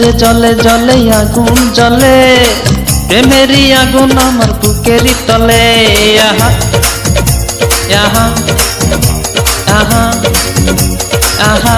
রে জলে জলে আগুন জলে, প্রেমেরই আগুন আমার বুকেরই তলে। আহা আহা আহা আহা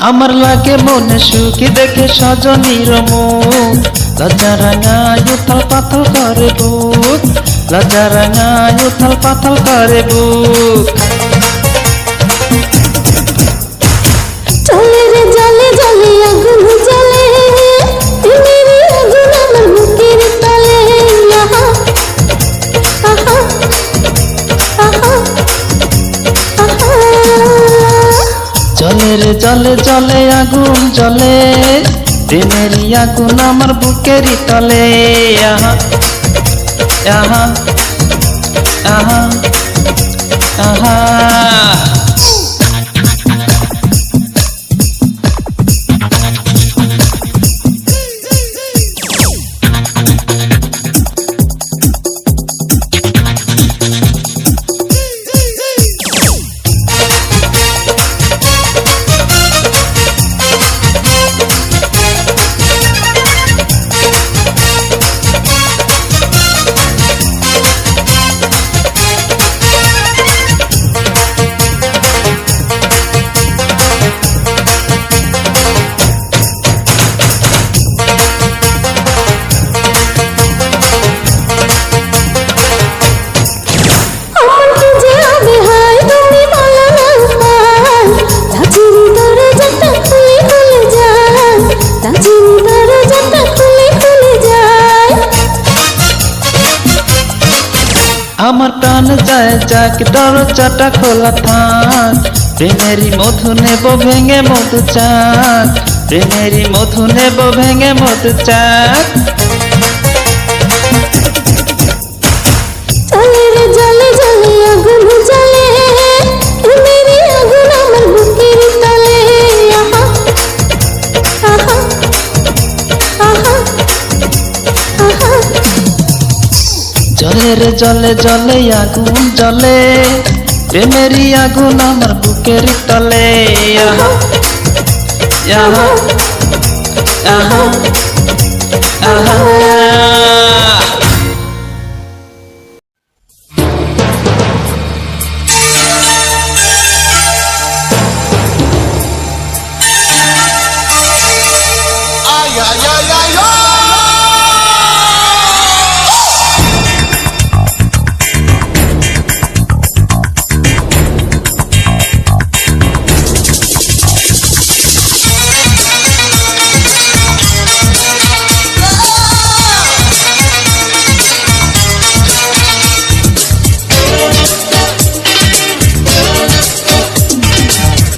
আমার লাগে মনে সুখী দেখে সজনীর মুখ, লজ্জা রাঙায় উথাল পাথাল করে বুক, লজ্জা রাঙায় উথাল পাথাল করে বুক। চলে রে জলে জলে আগুন জ্বলে, প্রেমেরই আগুন আমার বুকের তলে। আহা আহা আহা আহা জলে রে জলে জলে আগুন জলে, প্রেমেরই আগুন আমার বুকেরই তলে। আহা আহা আহা আহা আমার প্রাণ যায় যাক দরজাটা খোলা থাক, প্রেমেরই মধু নেব ভেঙে মধু চাক, প্রেমেরই মধু নেব ভেঙে মধু চাক। চলে রে জলে জলে আগুন জ্বলে, প্রেমেরই আগুন আমার বুকের তলে। আহা আহা আহা আহা জলে রে জলে জলে আগুন জলে, প্রেমেরই আগুন আমার বুকের তলে। আহা আহা আহা আহা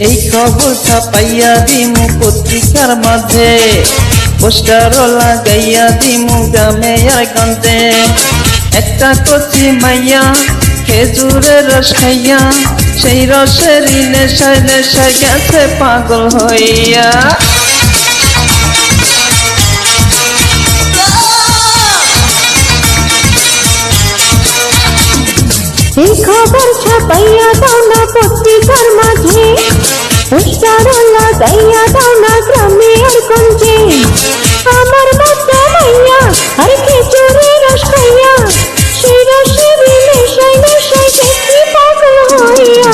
এই খবর ছাপাইয়া দিমু পত্রিকার মাঝে, পোস্টারও লাগাইয়া দিমু গ্রামে আর গঞ্জে। একটা কচি মাইয়া খেজুরের রস খাইয়া, সেই রসেরই নেশায় নেশায় গেছে পাগল হইয়া। এই খবর ছাপাইয়া দাও না পত্রিকার মাঝে, পোস্টারও লাগাইয়া দাও না গ্রামে আর গঞ্জে। আমার মতো মাইয়া আর খেজুরের রস খাইয়া, সেই রসেরই নেশায় নেশায় গেছি পাগল হইয়া।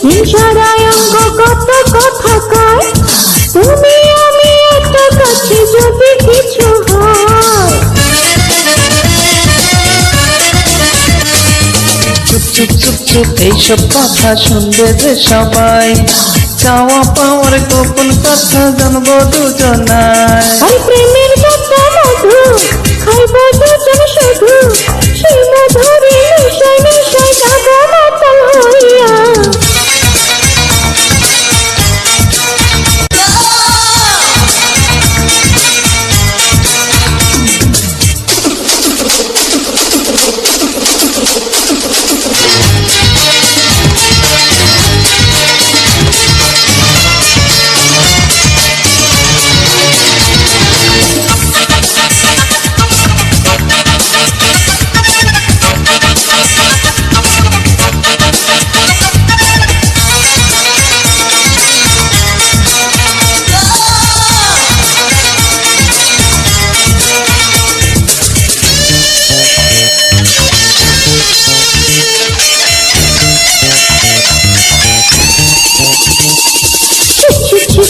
হিংসারায় অঙ্গ কত কথা কয়, তুমি আমি একটা কাছে যদি কিছু হয়। চুপ চুপ চুপ চুপ এইসব কথা শুনবে যে সবাই, চাওয়া পাওয়ার গোপন কথা জানবো দুজনায়। আর প্রেমের যত মধু খাইব দুজন শুধু, সেই মধুরে নেশায় নেশায় যাব মাতাল হইয়া।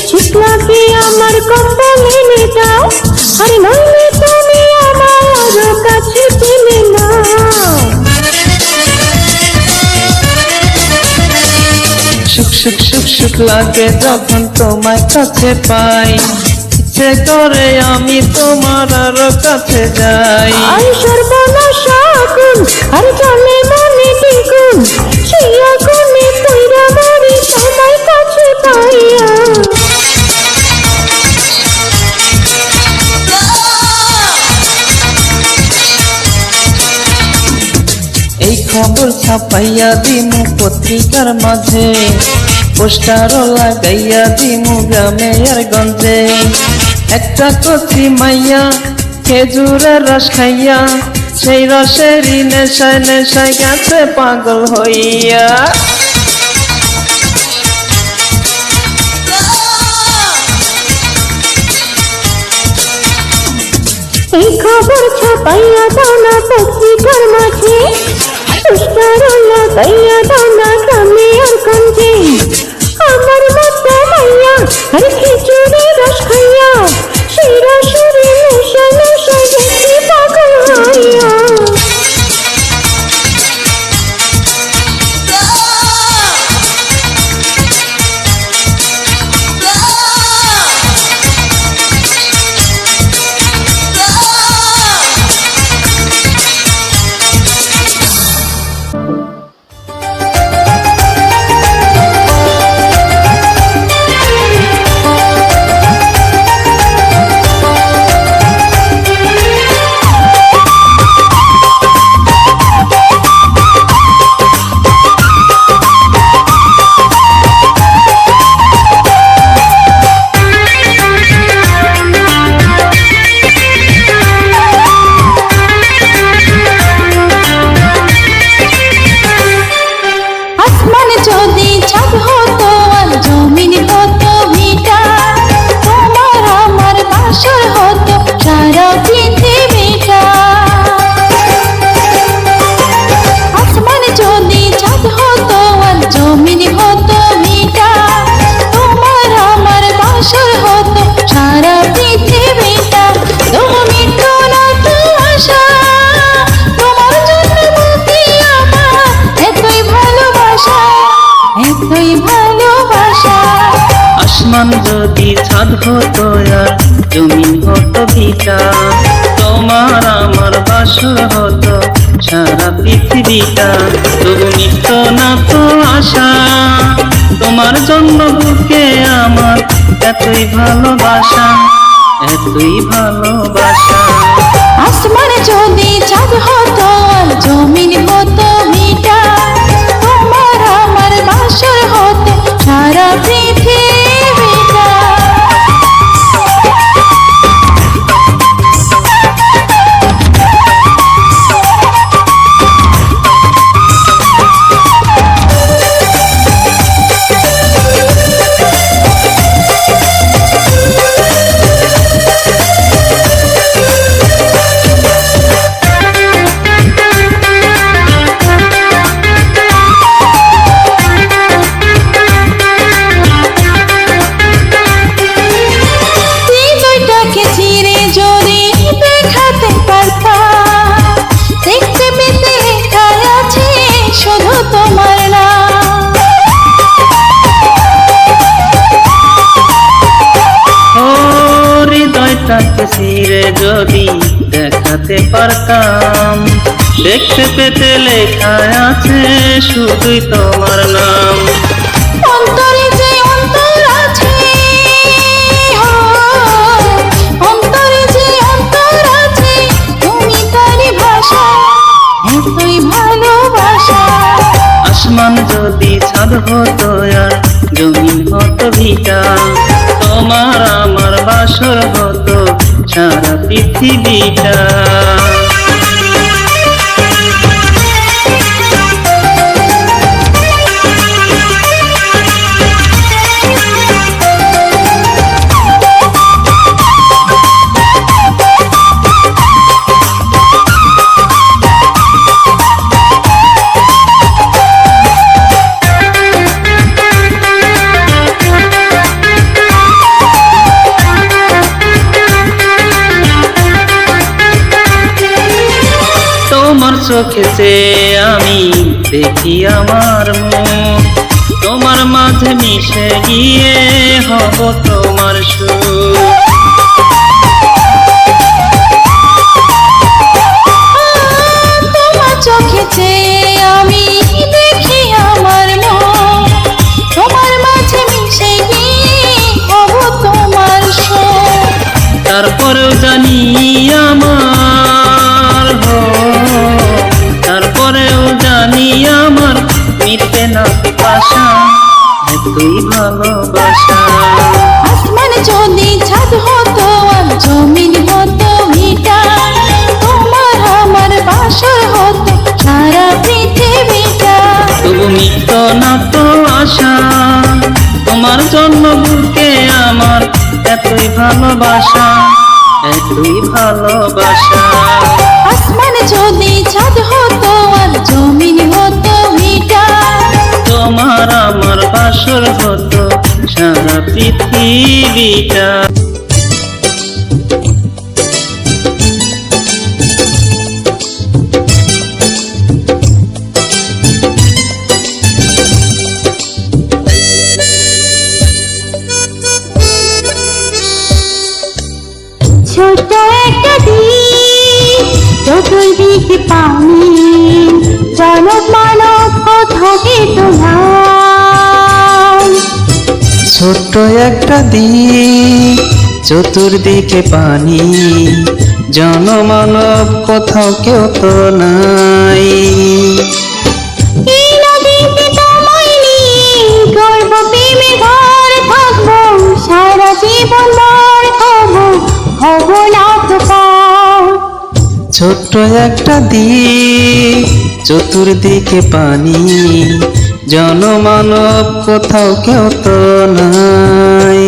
ছিক লাগে আমার কপালে নেটাও, আরে নইলে তুমি আমার আরো কাছে টেনে নাও। সুখ সুখ সুখ সুখ লাগে যখন তোমায় কাছে পাই, ইচ্ছে করে আমি তোমার আরো কাছে যাই। আর সর্বনাশ আগুন আর জলে মনে দ্বিগুণ, সেই আগুনে পুইরা মরি তোমায় কাছে পাইয়া। এই খবর ছাপাইয়া দিমু পত্রিকার মাঝে, পোস্টারও লাগাইয়া দিমু গ্রামে আর গঞ্জে। একটা কচি মাইয়া খেজুরের রস খাইয়া, সেই রসেরই নেশায় নেশায় গেছে পাগল হইয়া। এই খবর ছাপাইয়া দাও না পত্রিকার মাঝে, পোস্টার লাগাইয়া দাও না গ্রামে আর গঞ্জে। আমার মতো মাইয়া আর খিচুড়ি রস খাইয়া, সেই রসের নেশা নেশায় গেছি পাগল হইয়া। আসমান যদি ছাদ হতো আর জমিন হতো ভিটা, তোমার আমার বাসর হতো সারা পৃথিবীটা। তবু মিটত না তো আশা, তোমার জন্য বুকে আমার এতই ভালোবাসা, এতই ভালোবাসা। আসমান যদি চাঁদ হতো আর জমিন হতো ভিটা, তোমার আমার বাসর হতো সারা পৃথিবীটা। বুকটাকে ছিঁড়ে যদি দেখাতে পারতাম, দেখতে পেতে লেখা আছে শুধুই তোমার নাম। অন্তরে যে অন্তর আছে, অন্তরে যে অন্তর আছে, তুমি তারই ভাষা, এতই ভালোবাসা। আসমান যদি ছাদ হতো আর জমিন হতো ভিটা, তোমার আমার বাসর হতো সারা পৃথিবীটা। তোমার চোখেতে আমি দেখি আমার মন, তোমার মাঝে মিশে গিয়ে হব তোমার সুর। তোমার চোখে চেয়ে আমি দেখি আমার মন, তোমার মাঝে মিশে গিয়ে হব তোমার সুর। তারপরেও জানি আমার তারপরেও জানি আমার মিটবে না পিপাসা, এতই ভালোবাসা। আসমান যদি ছাদ হতো আর জমিন হতো ভিটা, তোমার আমার বাসর হতো সারা পৃথিবীটা। তবু মিটত না তো আশা, তোমার জন্য বুকে আমার এতই ভালোবাসা, এতই ভালোবাসা। আসমান যদি ছাদ হতো আর জমিন হতো ভিটা, তোমার আমার বাসর হতো সারা পৃথিবীটা। ছোট একটা দ্বীপ, চতুর্দিকে পানি, জনক মানব কোথাও কিন্তু নাই। ছোট্ট একটা দ্বীপ, চতুর্দিকে পানি, জনমানব কোথাও কেউ তো নাই। এই নদীতে তোমায় নিয়ে গর্ব প্রেমে ঘর থাকবো, সারা জীবন ভর হবো, হব না তো পার। ছোট্ট একটা দ্বীপ, চতুর্দিকে পানি, জনমানব কোথাও কেউ তো নাই।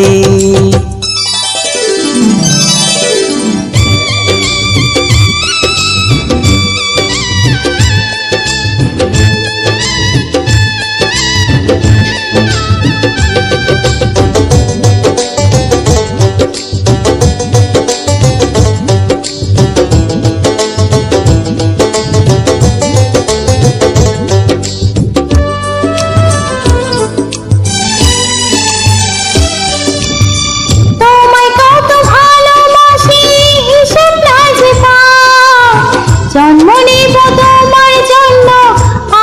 তোমায় কত ভালোবাসি হিসেব নাই যে তার, জন্ম নেব তোমার জন্য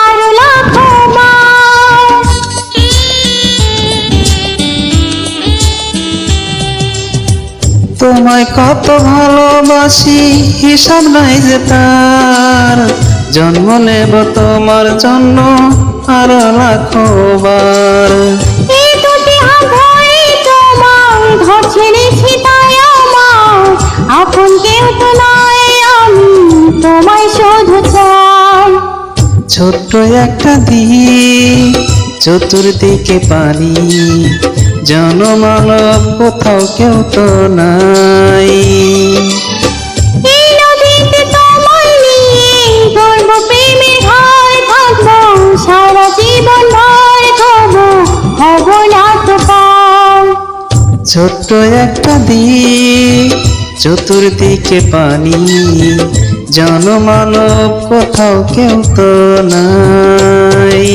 আরো লাখো বার। তোমায় কত ভালোবাসি হিসাব নাই যে তার, জন্ম নেব তোমার জন্য আরো লাখো বার। এই দুটি হাত ধরে তোমার ঘর ছেড়েছি তাই আমার আপন কেউ তো নয়, আমি তোমায় শুধু চাই। ছোট্ট একটা দ্বীপ, চতুর্দিকে পানি, জনমানব কোথাও কেউ তো নাই। এই নদীতে তোমায় নিয়ে গর্ব প্রেমে ঘর থাকবো, সারা জীবন ভর হবো, হব না তো পার। ছোট্ট একটা দ্বীপ, চতুর্দিকে পানি, জনমানব কোথাও কেউ তো নাই।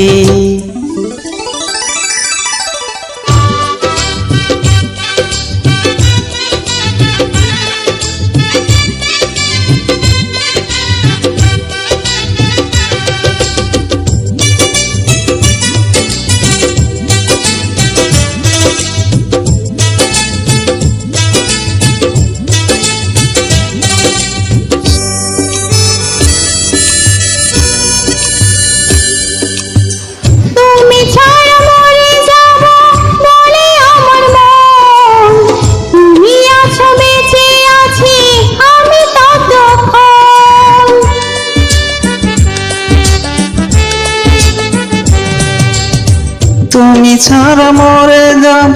ছাড়া মরে যাব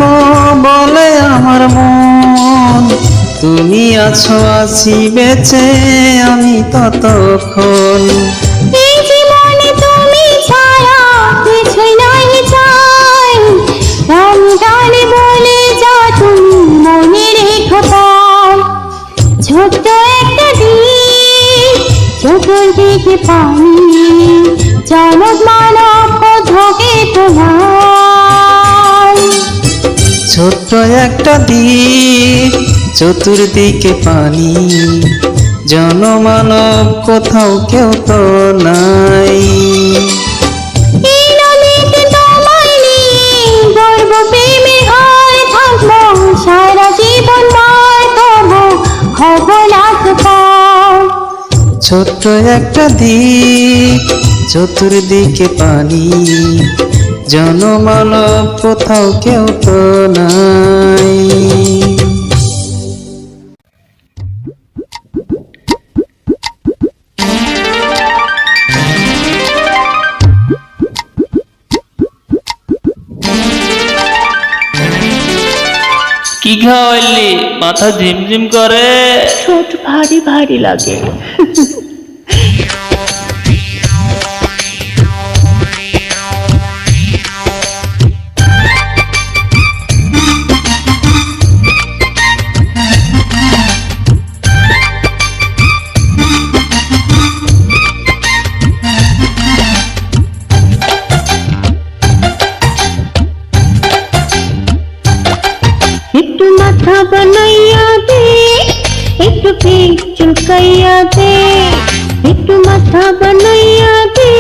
বলে আমার মন, তুমি আছো আছি বেঁচে আমি ততক্ষণ। এই জীবনে তুমি ছাড়া কিছুই নাই চাই, আমি গানে বলে যা তুমি মনে রেখো তাই। ছোট্ট একটা দ্বীপ চতুর্দিকে পানি, জনক মানব কোথাকে তোমার। ছোট্ট একটা দ্বীপ চতুর্দিকে পানি, জনমানব কোথাও কেউ তো নাই। এই নদীতে তোমায় নিয়ে গর্ব প্রেমে হয়ে থাকবো সারা জীবন ময়, তবু খবর পাও। ছোট্ট একটা দ্বীপ চতুর্দিকে পানি, জনমানব কোথাও কেউ তো নাই। কি খাওয়াইলি? মাথা ঝিমঝিম করে। ঠোঁট ভারী ভারী লাগে। একটু মাথা বানাইয়া দে, একটু পিঠ চুলকাইয়া দে, একটু মাথা বানাইয়া দে,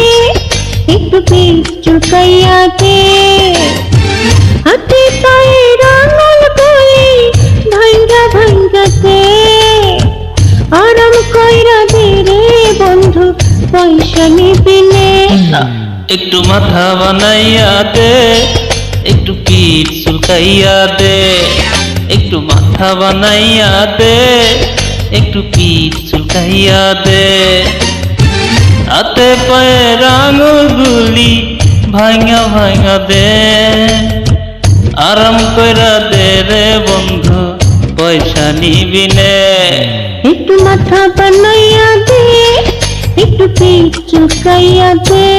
একটু পিঠ চুলকাইয়া দে। হাতে পায়ে রাঙাল করে ভাঙ্গা ভাঙ্গা দে, আরাম কইরা দে রে বন্ধু পয়সা নিবি নে। একটু মাথা বানাইয়া দে, একটু পিঠ চুলকাইয়া দে, একটু মাথা বানাইয়া দে, একটু পিঠ চুলকাইয়া দে। হাতে পায়ে আঙুলগুলি ভাঙা ভাঙা দে, আরাম কইরা দে রে বন্ধু পয়সা নিবি নে। একটু মাথা বানাইয়া দে, একটু পিঠ চুলকাইয়া দে।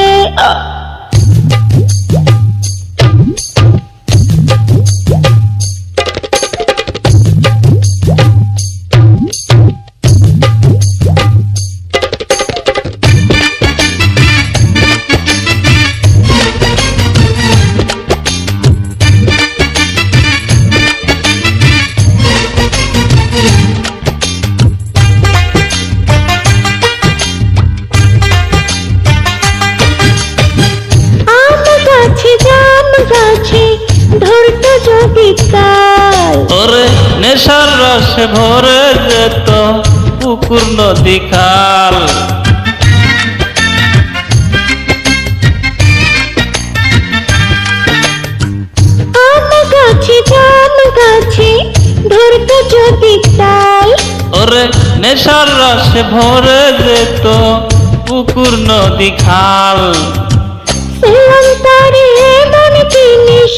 ধরতে যদি তাই ওরে নেশার রসে ভরে যেত পুকুর নদী খাল। আম গাছে জাম গাছে ধরতে যদি তাই। ওরে নেশার রসে ভরে যেত পুকুর নদী খাল। সেলন্তারে এমন জিনিস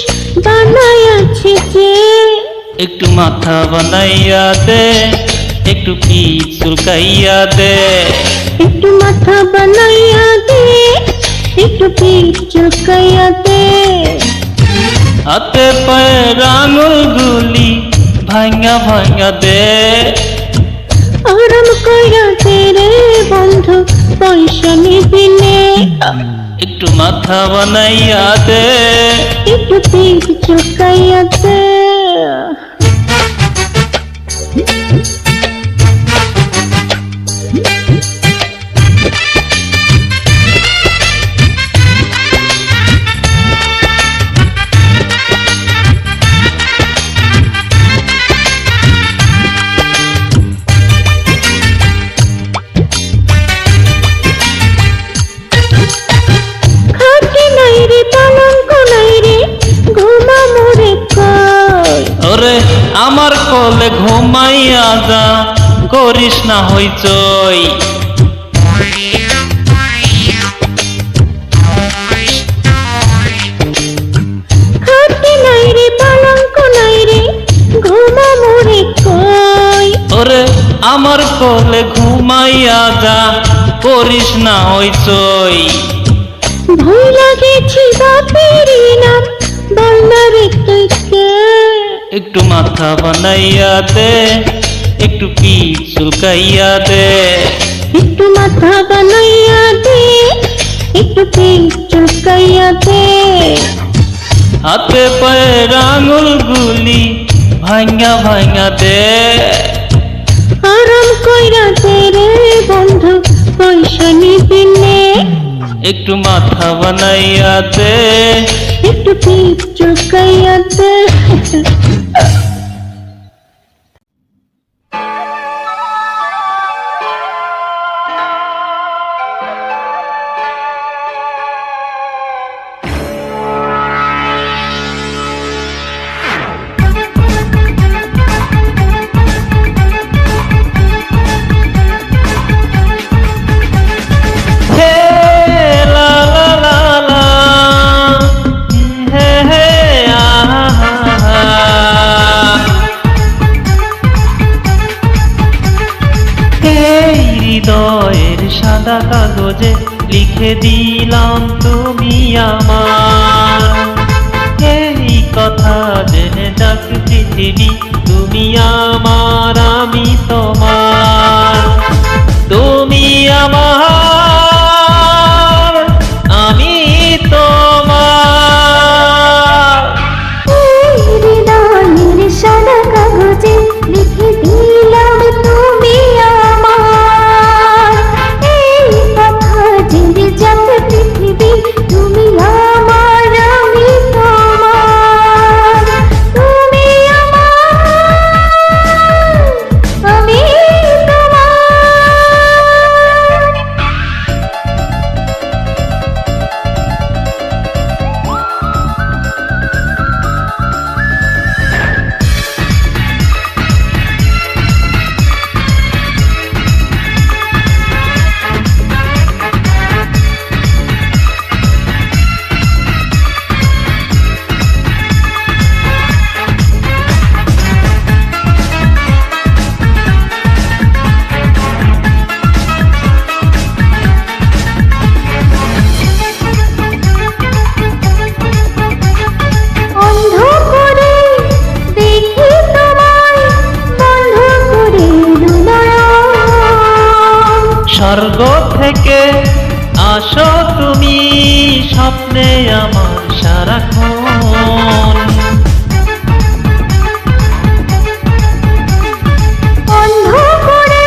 বানাইয়াছে যে, একটু মাথা বানাইয়া দে, একটু পিঠ চুলকাইয়া দে। একটু মাথা বানাইয়া দে, একটু পিঠ চুলকাইয়া দে। হাতে পায়ের আঙুলগুলি ভাঙা ভাঙা দে, আরাম কইরা দে রে বন্ধু পয়সা নিবি নে। একটু মাথা বানাইয়া দে। একটু পিঠ চুলকাইয়া দে। খাটে নাই রে পালঙ্ক নাই রে ঘুমা মোরে কই। ওরে আমার কোলে ঘুমাইয়া যা, করিস না হইচই। খাটে আমার কোলে ঘুমাইয়া যা, করিস না হইচই। ভয় লাগেছি বাপের নাম, বল না রে তুই কে? একটু মাথা বানাইয়া দে, একটু পিঠ চুলকাইয়া দে। একটু মাথা বানাইয়া দে, একটু পিঠ চুলকাইয়া দে। হাতে পায়ের আঙুলগুলি ভাঙা ভাঙা দে। আরাম কইরা দে রে বন্ধু, পয়সা নিবি নে। একটু মাথা বানাইয়া দে। একটু পিঠ চুলকাইয়া দে। হে লা লা লা লা, হে হে আহা। এই হৃদয়ের সাদা কাগজে লিখে দিলাম তুমি আমার। এই কথা জেনে যাক পৃথিবী, তুমি আমার আমি তোমার। তুমি আমার আমি তোমার। এই হৃদয়ের সাদা কাগজে লিখে দিলাম তুমি আমার। এই কথা জেনে যাক পৃথিবী, তুমি আমার আমি তোমার। তুমি আমার আমি তোমার। অন্ধ করে দেখি তোমায়, বন্ধ করে নয়ন। স্বর্গ থেকে আসো তুমি, স্বপ্নে আমার সারাক্ষণ। অন্ধ করে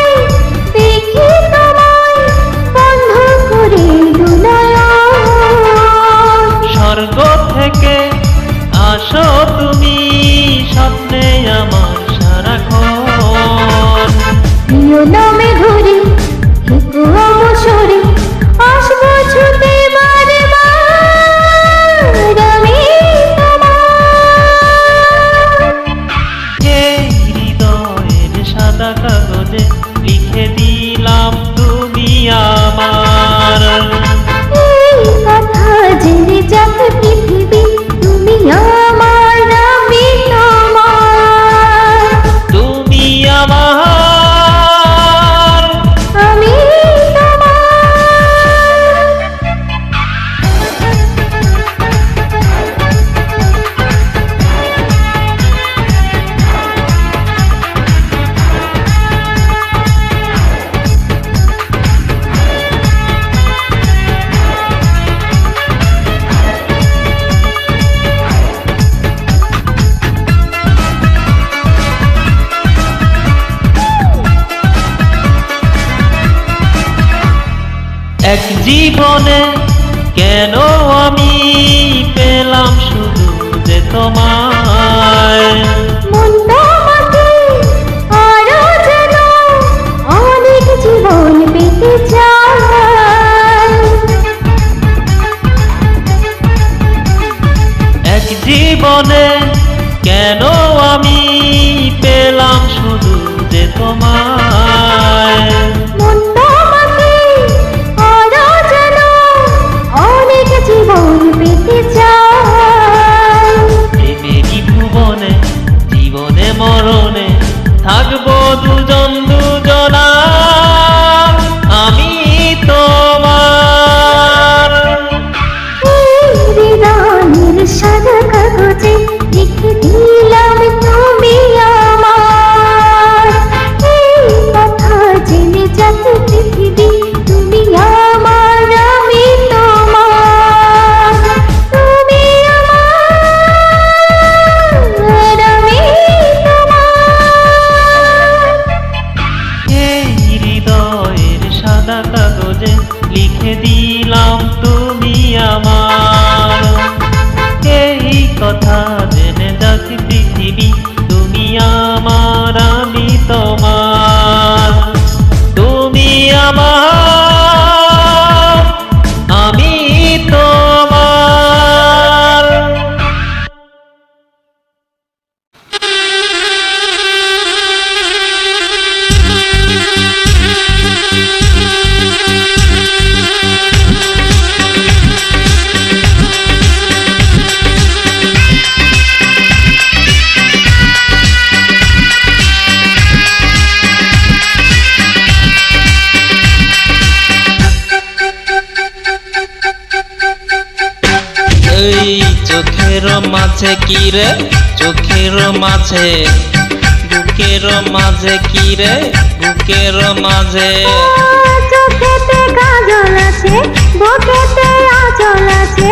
দেখি তোমায়, বন্ধ করে নয়ন। স্বর্গ থেকে আসো তুমি, স্বপ্নে আমার সারাক্ষণ। প্রিয় নামে ধরে থেকো অবসরে, আসবো ছুটে বারে বার আমি তোমার। এই হৃদয়ের সাদা কাগজে লিখে দিলাম তুমি আমার। এই কথা জেনে যাক পৃথিবী, তুমি আমার আমি তোমার। তুমি আমার আমি তোমার। এক জীবনে কেন আমি পেলাম শুধু যে তোমায়। মনটা আমাকে আরো যেন অনেক জীবন পেতে চায়। এক জীবনে কেন আমি পেলাম শুধু যে তোমায়। মনটা আমাকে আরো যেন অনেক জীবন পেতে চায়। প্রেমেরই ভুবনে জীবনে মরণে থাকবো দুজন দুজন। চোখের মাঝে কি রে, চোখের মাঝে, বুকের মাঝে কি রে, বুকের মাঝে। চোখেতে কাজল আছে, বুকেতে আঁচল আছে,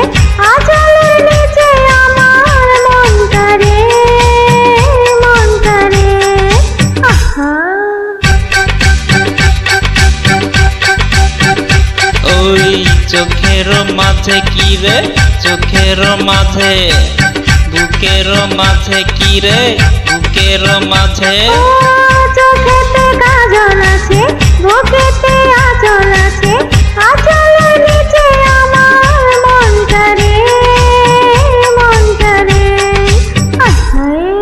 আঁচলের নিচে আমার মনটা রে, মনটা রে। আহা ওই চোখের মাঝে কি রে, চোখের মাঝে, বুকের মাঝে কি রে, বুকের মাঝে। চোখেতে কাজল আছে, বুকেতে আঁচল আছে, আঁচলের নিচে আমার মনটা রে, মনটা রে। আহারে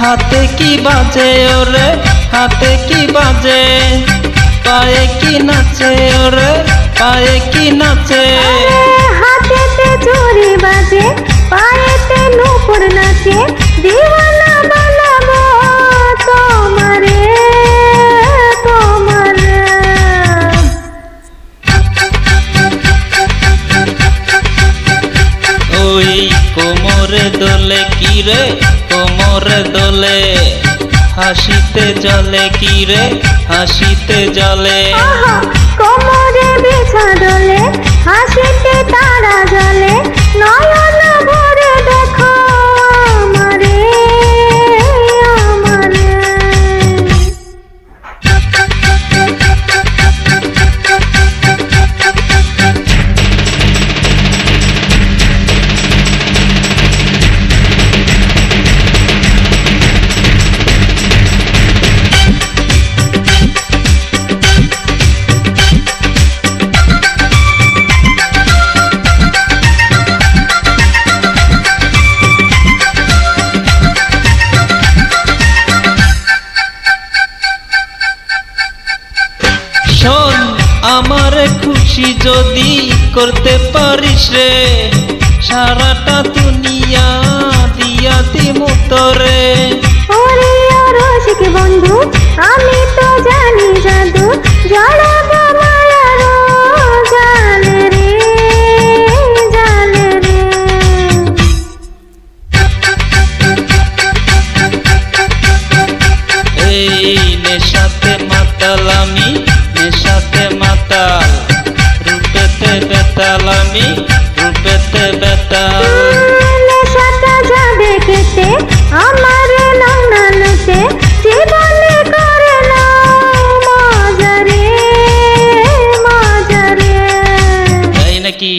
হাতে কি বাজে ওরে, হাতে কি বাজে, পায়ে কি নাচে ওরে, পায়ে কি নাচে। হাতেতে চুড়ি বাজে, পায়েতে নূপুর নাচে, দিওয়ানা বানাবো তোমারে, তোমারে। ওই কোমরে দোলে কি রে, কোমরে দোলে, হাসিতে জলে কি রে, হাসিতে জলে। আহা কোমরে বিছা দোলে, হাসিতে তারা জ্বলে, নয়ন ভরে দেখো আমারে, আমারে। শোন আমার খুশি যদি করতে পারিস রে, সারাটা দুনিয়া দিয়া দিমু তোরে। ওরে ও রসিক বন্ধু, আমি তো জানি জাদু, জড়াবো মায়ার জালে রে, জালে রে। এই নেশাতে মাতাল আমি, নেশাতে মাতাল, রূপেতে বেতাল আমি, রূপেতে বেতাল। নেশাটা যাবে কেটে, আমার নৌনানুতে, জীবনে করে না মজা রে, মজা রে। তাই নাকি?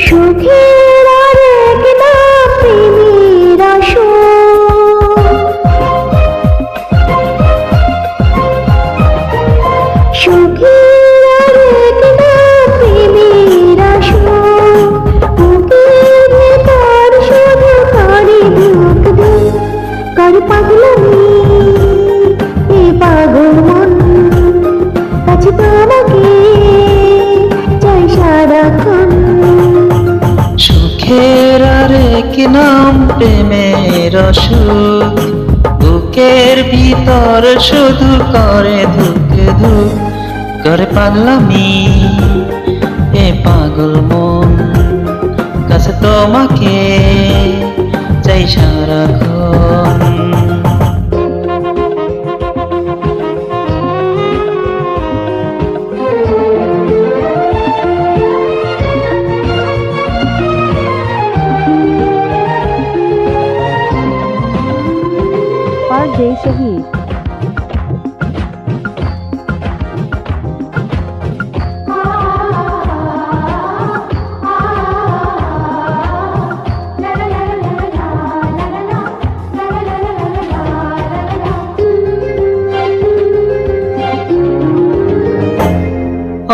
সুখের আরেক নাম প্রেমের আসর, সুখের আরেক নাম প্রেমের আসর। বুকের ভেতর শুধু করে ধুক ধুক, করে পাগলামি এ পাগল মন, কাছে তোমাকে চাই সারাক্ষণ। সুখের আরেক নাম প্রেমের অসুখ, বুকের ভিতর শুধু করে ধুক ধুক করে পাগলামি এ পাগল মন কাছে তোমাকে চাই সারাক্ষণ। और जय शहीद।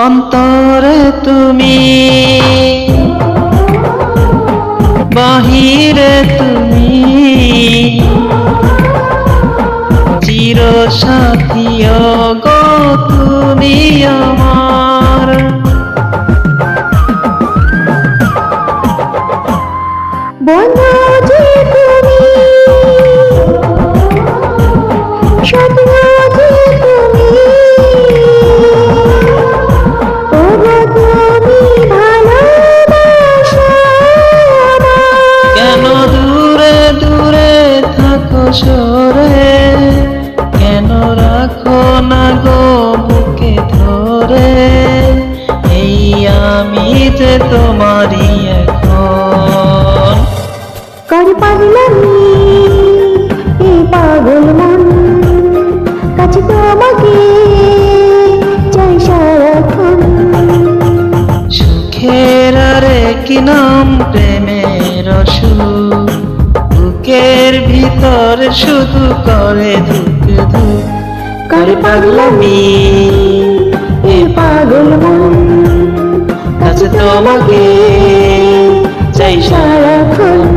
অন্তরে তুমি বাহিরে তুমি চির সাথী গো তুমি আমার। বলো যে তুমি স্বপ্ন যে তুমি ওগো তুমি ভালোবাসা আমার। কেন দূরে দূরে থাকো সরে, কেন রাখো না গো বুকে ধরে, এই আমি যে তোমারই এখন। कर পাগলামি এই পাগল মন কাছে তোমাকে চাই সারাক্ষণ। সুখের আরে কি নাম প্রেমের সুখ, বুকের ভিতর শুধু করে ধুক ধুক করে পাগলামি এই পাগল মন কাছে তোমাকে চাই সারাক্ষণ।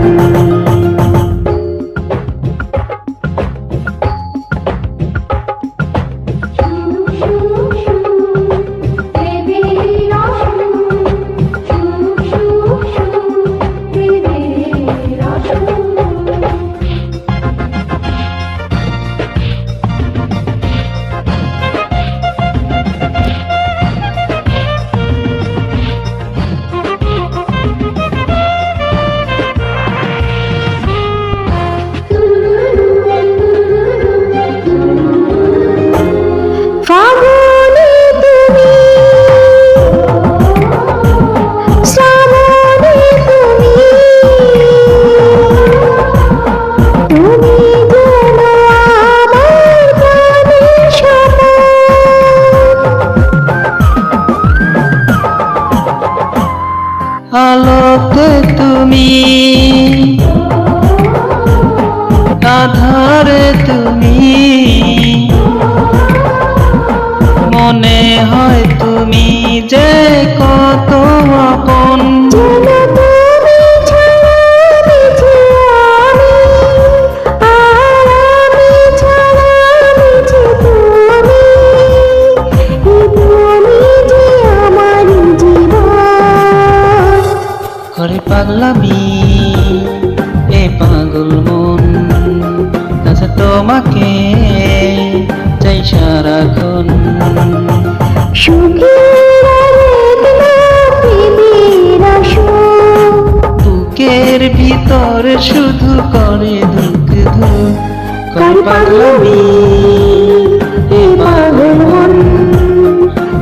ফাগুনে তুমি শ্রাবণে তুমি তুমি যেন আমার প্রাণের সপন। আলোতে তুমি আধারে তুমি, মনে হয় তুমি যে কত আপন। যেন তুমি ছাড়া মিছে আমি, আর আমি ছাড়া মিছে তুমি, তুমি যে আমার জীবন। করে পাগলামি এ পাগল মন কাছে তোমাকে চাই সারাক্ষণ। সুখের আরেক নাম প্রেমের আসর, বুকের ভিতর শুধু করে ধুক ধুক করে পাগলামি এ পাগল মন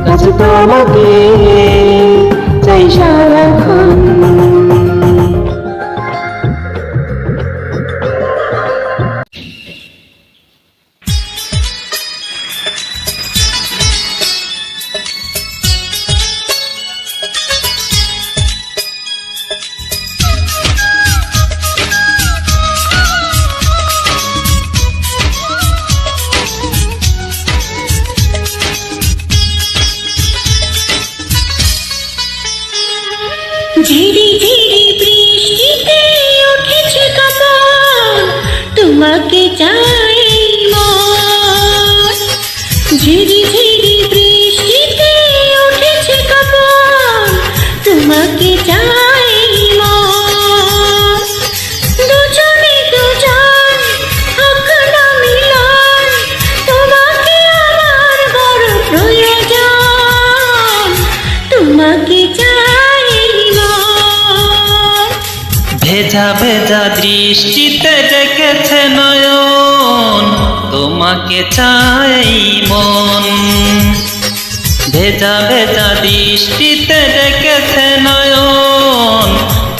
কাছে তোমাকে চাই সারাক্ষণ। ঝিরি ঝিরি বৃষ্টিতে উঠেছে কপাল, তোমাকে চাই মন। ঝিরি ঝিরি বৃষ্টিতে উঠেছে কপাল, তোমাকে চাই মন। দুজনে দুজন হোক না মিলন, ভেজা ভেজা দৃষ্টিতে ডেকেছে নয়ন, তোমাকে চাই মন। ভেজা ভেজা দৃষ্টিতে ডেকেছে নয়ন,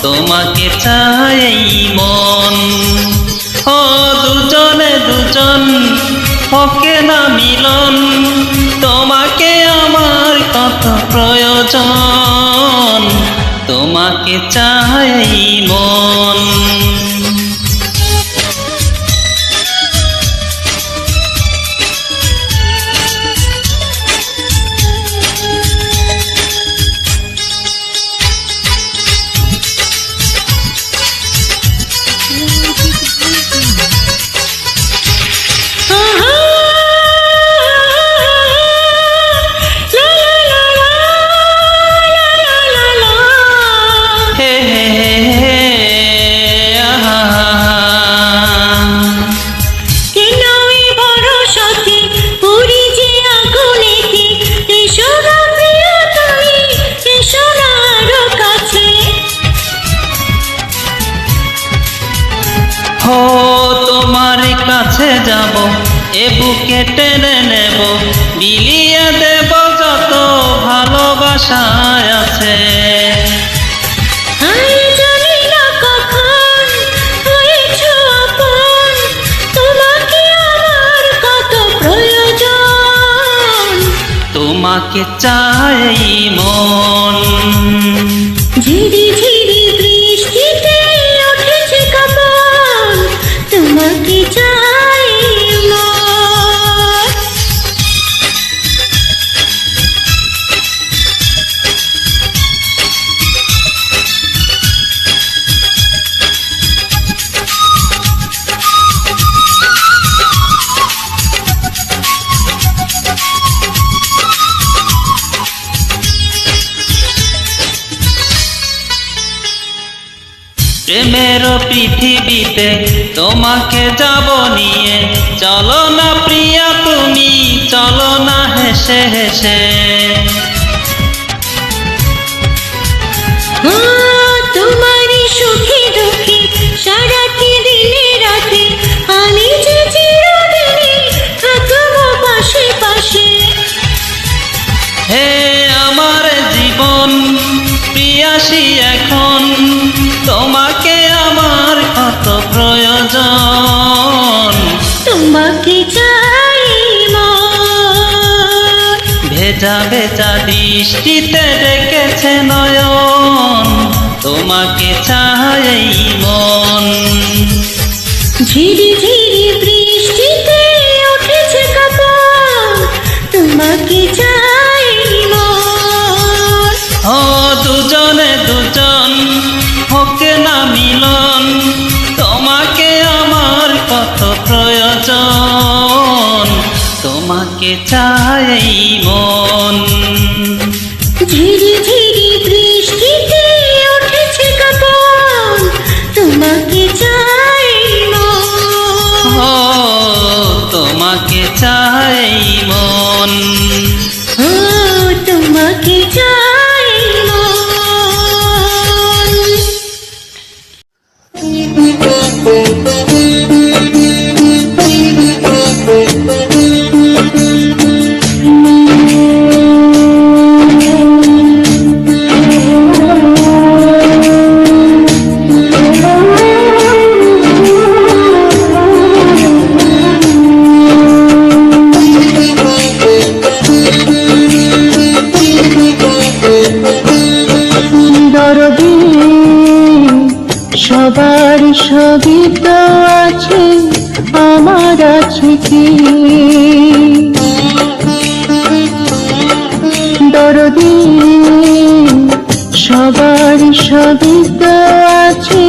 তোমাকে চাই মন। ও দুজনে দুজন হোকে না মিলন, তোমাকে আমার কত প্রয়োজন, তোমাকে চাই মন। হো তোমার কাছে যাব, এ বুকে টেনে নেব, বিলিয়ে দেব যত ভালোবাসা আছে। আমি জানি না কখন হয়েছো আপন, তোমাকে আমার কত প্রয়োজন, তোমাকে চাই মন। ঝিরি ঝিরি বৃষ্টিতে উঠেছে কাঁপন, তোমাকে চাই মন। প্রেমের পৃথিবীতে তোমাকে যাব নিয়ে, চলো না প্রিয়া তুমি, চলো না হেসে হেসে। তোমারই সুখে দুঃখে সারাটি দিনে রাতে, আমি যে চিরদিনে থাকবো পাশে পাশে। হে আমার জীবন প্রিয়াসী এখন, তোমাকে আমার কত প্রয়োজন, তোমাকে চাই মন। ভেজা ভেজা দৃষ্টিতে ডেকেছে নয়ন, তোমাকে চাই মন। ঝিরি ঝিরি বৃষ্টিতে উঠেছে কাঁপন, তোমাকে চাই মন। ও দুজনে দুজন হোকে না মিলন, তোমাকে আমার কত প্রয়োজন, তোমাকে চাই মন। ঝিরি ঝিরি বৃষ্টিতে উঠেছে কাঁপন, তোমাকে চাই মন। ও তোমাকে চাই মন। ও তোমাকে চাই মন। দরদি সবার সবই তো আছে, আমার আছে কি? দরদি সবার সবই তো আছে,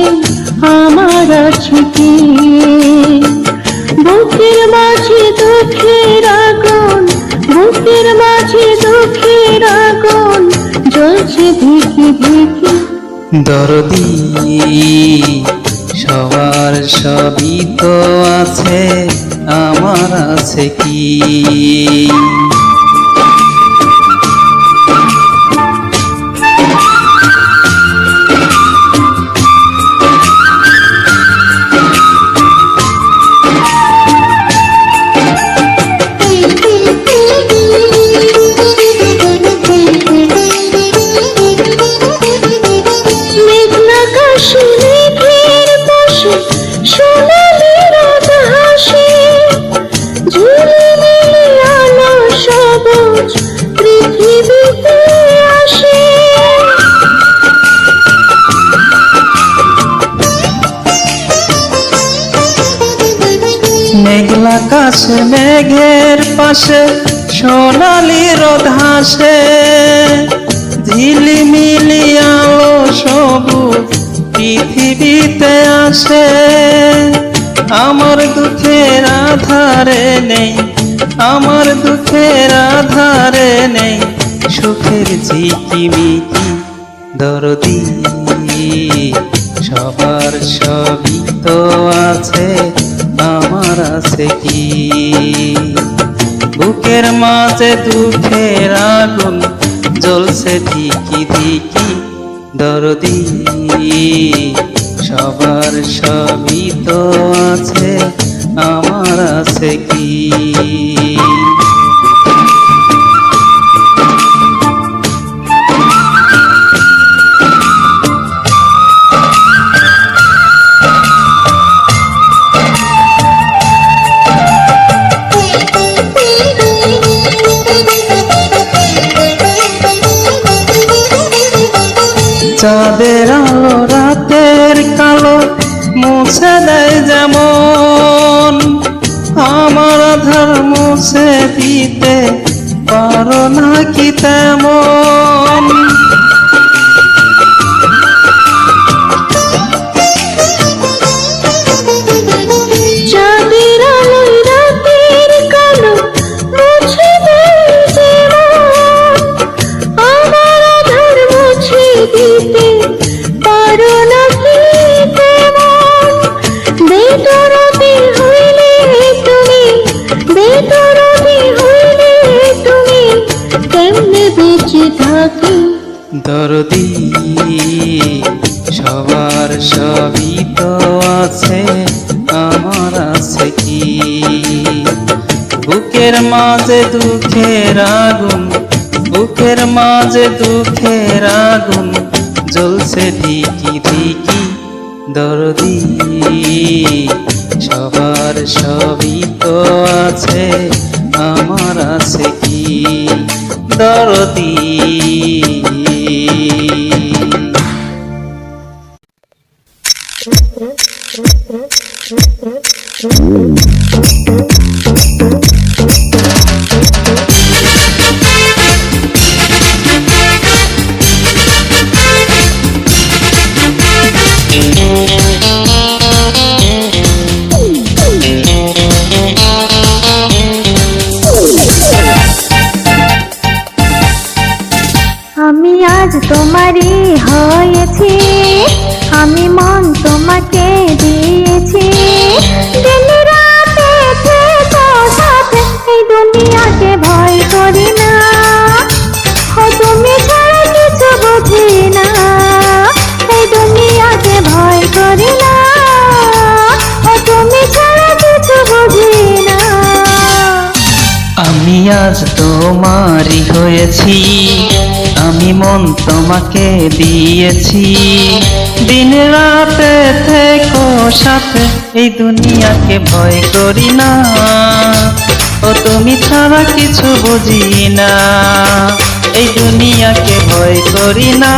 আমার আছে কি? বুকের মাঝে দুঃখের আগুন, বুকের মাঝে দুঃখের আগুন জ্বলছে ধিকি ধিকি। দরদি সবার সবই তো আছে, আমার আছে কি? আকাশে মেঘের পাশে সোনালি রোদ হাসে, ঝিলিমিলি আলো সবুজ পৃথিবীতে আসে। আমার দুঃখের আধারে নেই, আমার দুঃখের আধারে নেই সুখের ঝিকিমিকি দরদি। সবার সবই তো আছে, আমার আছে কি? বুকের মাঝে দুঃখের আগুন জ্বলছে ধিকি ধিকি দরদি। সবার সবই তো আছে, আমার আছে কি? চাঁদের আলো রাতের কালো মুছে দেয় যেমন, আমার আধার মুছে দিতে পারো নাকি তেমন? চাঁদের আলোয় রাতের কালো মুছে দেয় যেমন, আমার আধার মুছে দিতে পারো নাকি তেমন? বেদরদি হইলে তুমি, বেদরদি হইলে তুমি কেমনে বেঁচে থাকি দরদি। সবার সবই তো আছে, আমার আছে কি? বুকের মাঝে দুঃখের আগুন, বুকের মাঝে দুঃখের আগুন জ্বলছে ধিকি ধিকি দরদি। সবার সবই তো আছে, আমার আছে কি দরদি? আমি আজ তোমারই হয়েছি, আমি মন তোমাকে দিয়েছি। দিন রাতে থেকো সাথে, এই দুনিয়াকে ভয় করি না। ও তুমি ছাড়া কিছু বুঝি না, এই দুনিয়াকে ভয় করি না। ও তুমি ছাড়া কিছু বুঝি না। আমি আজ তোমারই হয়েছি, আমি মন তোমাকে দিয়েছি। দিন রাতে থেকো সাথে, এই দুনিয়াকে ভয় করি না। ও তুমি ছাড়া কিছু বুঝি না, এই দুনিয়াকে ভয় করি না।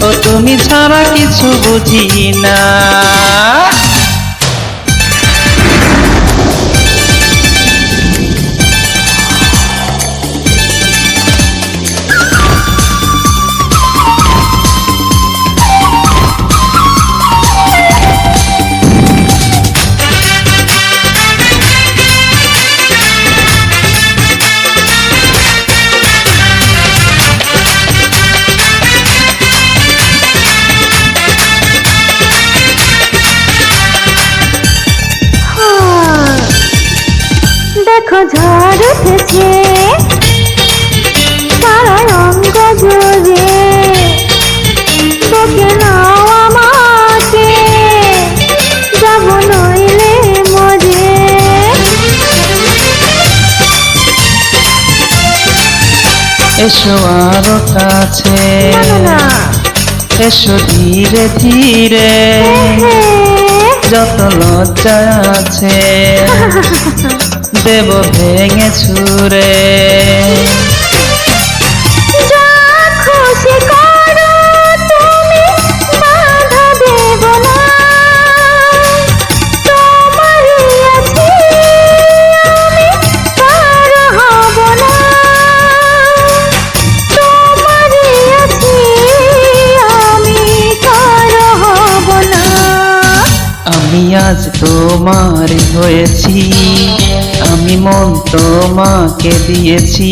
ও তুমি ছাড়া কিছু বুঝি না। দেখো ঝড় উঠেছে সারা অঙ্গ জুড়ে, তোকে নাও আমাকে, যাব নইলে মরে। এসো আরো কাছে, এসো ধীরে ধীরে, যত লজ্জা আছে দেব ভেঙে ছুঁড়ে। যা খুশি করো তুমি, বাধা দেব না। তোমারই আছি তোমারই হয়েছি, আমি মন তোমাকে দিয়েছি,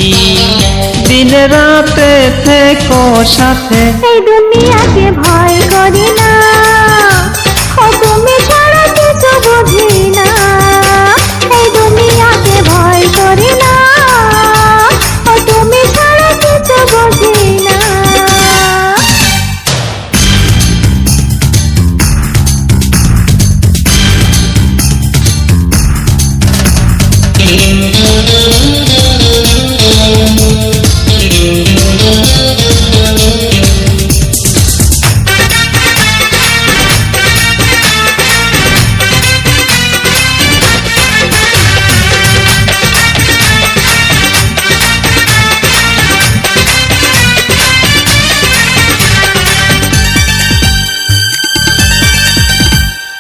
দিন রাতে থেকো সাথে। এই দুনিয়াকে ভয় করি না, ও তুমি ছাড়া কিছু বুঝি না। এই দুনিয়াকে ভয় করি না, ও তুমি ছাড়া কিছু বুঝি না।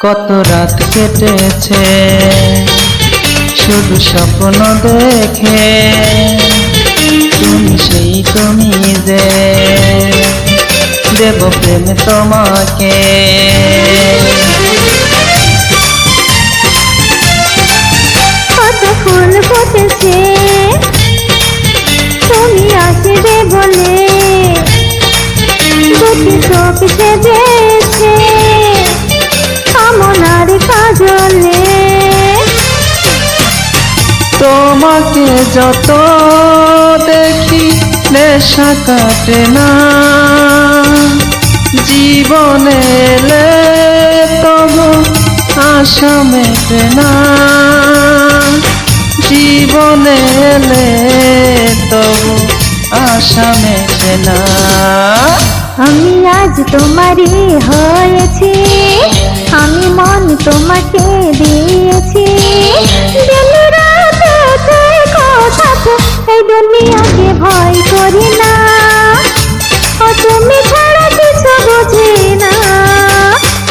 কত রাত কেটেছে শুধু স্বপ্ন দেখে, তুমি সেই তুমি যে দেব প্রেম তোমাকে। কত ফুল ফুটেছে তুমি আসবে বলে, দুটি চোখ সেজেছে কামনার কাজলে। তোমাকে যত দেখি নেশা কাটে না, জীবনে এলে তবু আশা মেটে না, জীবনে এলে তবু আশা মেটে না। আমি আজ তোমারই হয়েছি, আমি মন তোমাকে দিয়েছি, দিন রাতে থেকো সাথে। এই দুনিয়াকে ভয় করি না, ও তুমি ছাড়া কিছু বুঝি না।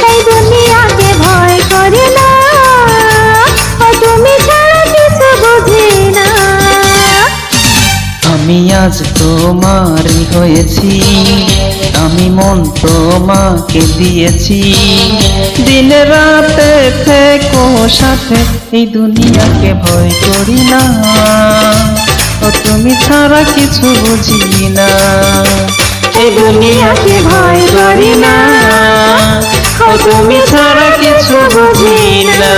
এই দুনিয়াকে ভয় করি না, ও তুমি ছাড়া কিছু বুঝি না। আমি আজ তোমারই হয়েছি, আমি মন তোমাকে দিয়েছি, দিন রাতে থেকো সাথে। এই দুনিয়াকে ভয় করি না, ও তুমি ছাড়া কিছু বুঝি না। এই দুনিয়াকে ভয় করি না, ও তুমি ছাড়া কিছু বুঝি না।